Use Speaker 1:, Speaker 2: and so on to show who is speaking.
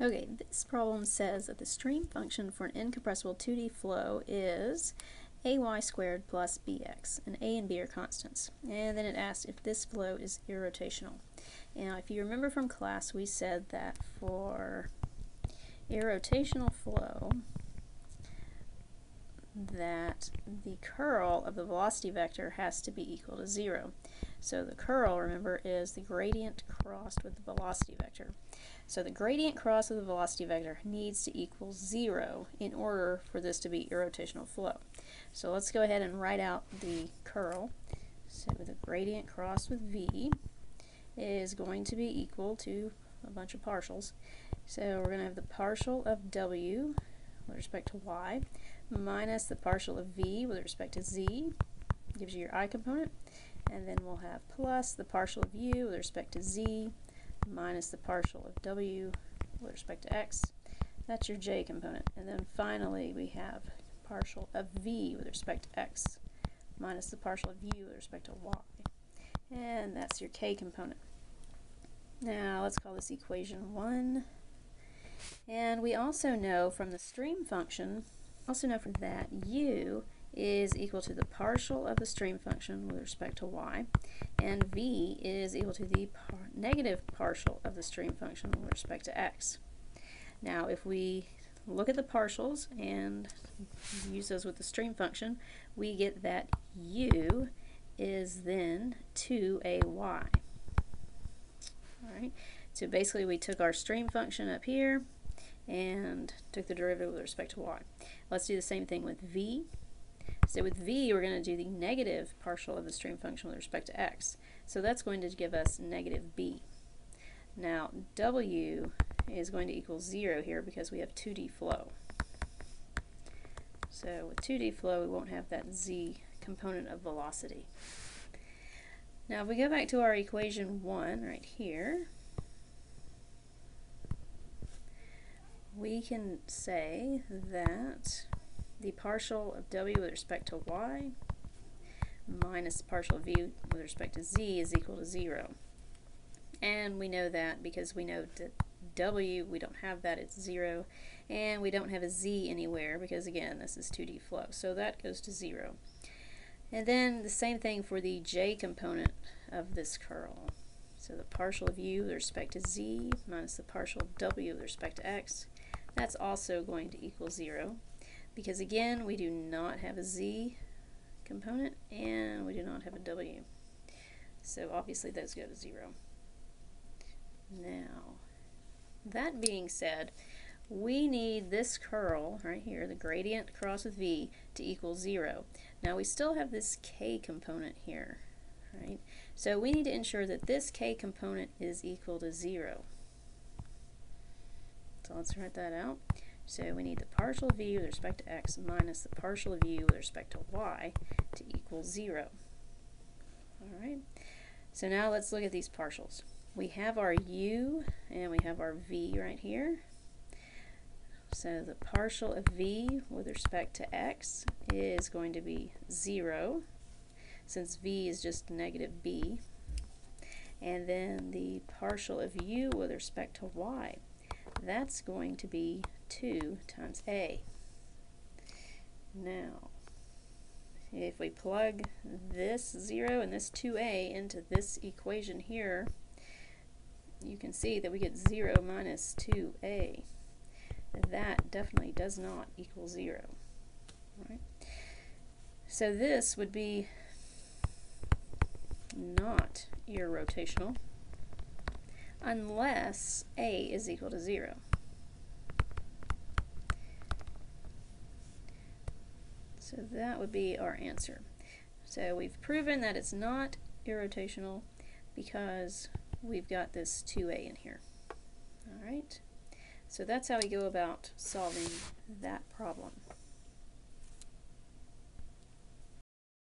Speaker 1: Okay, this problem says that the stream function for an incompressible 2D flow is ay squared plus bx, and a and b are constants. And then it asks if this flow is irrotational. Now, if you remember from class, we said that for irrotational flow, that the curl of the velocity vector has to be equal to 0. So the curl, remember, is the gradient crossed with the velocity vector. So the gradient cross of the velocity vector needs to equal 0 in order for this to be irrotational flow. So let's go ahead and write out the curl. So the gradient crossed with v is going to be equal to a bunch of partials. So we're going to have the partial of w with respect to y minus the partial of v with respect to z, gives you your I component, and then we'll have plus the partial of u with respect to z minus the partial of w with respect to x. That's your j component. And then finally we have partial of v with respect to x minus the partial of u with respect to y. And that's your k component. Now let's call this equation 1. And we also know from the stream function, that u is equal to the partial of the stream function with respect to y, and v is equal to the negative partial of the stream function with respect to x. Now if we look at the partials and use those with the stream function, we get that u is then 2ay. Alright, so basically we took our stream function up here and took the derivative with respect to y. Let's do the same thing with v. So with v, we're going to do the negative partial of the stream function with respect to x. So that's going to give us negative b. Now w is going to equal 0 here because we have 2D flow. So with 2D flow, we won't have that z component of velocity. Now if we go back to our equation 1 right here, we can say that the partial of w with respect to y minus the partial of v with respect to z is equal to 0. And we know that because we know that w, we don't have that, it's 0, and we don't have a z anywhere because, again, this is 2D flow, so that goes to 0. And then the same thing for the j component of this curl. So the partial of u with respect to z minus the partial of w with respect to x, that's also going to equal 0 because, again, we do not have a z component and we do not have a w. So obviously those go to 0. Now, that being said, we need this curl right here, the gradient cross with v, to equal 0. Now we still have this k component here, right? So we need to ensure that this k component is equal to 0. So let's write that out. So we need the partial of v with respect to x minus the partial of u with respect to y to equal 0. Alright, so now let's look at these partials. We have our u and we have our v right here. So the partial of v with respect to x is going to be 0, since v is just negative b. And then the partial of u with respect to y, that's going to be 2 times a. Now, if we plug this 0 and this 2a into this equation here, you can see that we get 0 minus 2a. That definitely does not equal 0. Right? So this would be not irrotational unless a is equal to 0. So that would be our answer. So we've proven that it's not irrotational because we've got this 2a in here. Alright, so that's how we go about solving that problem.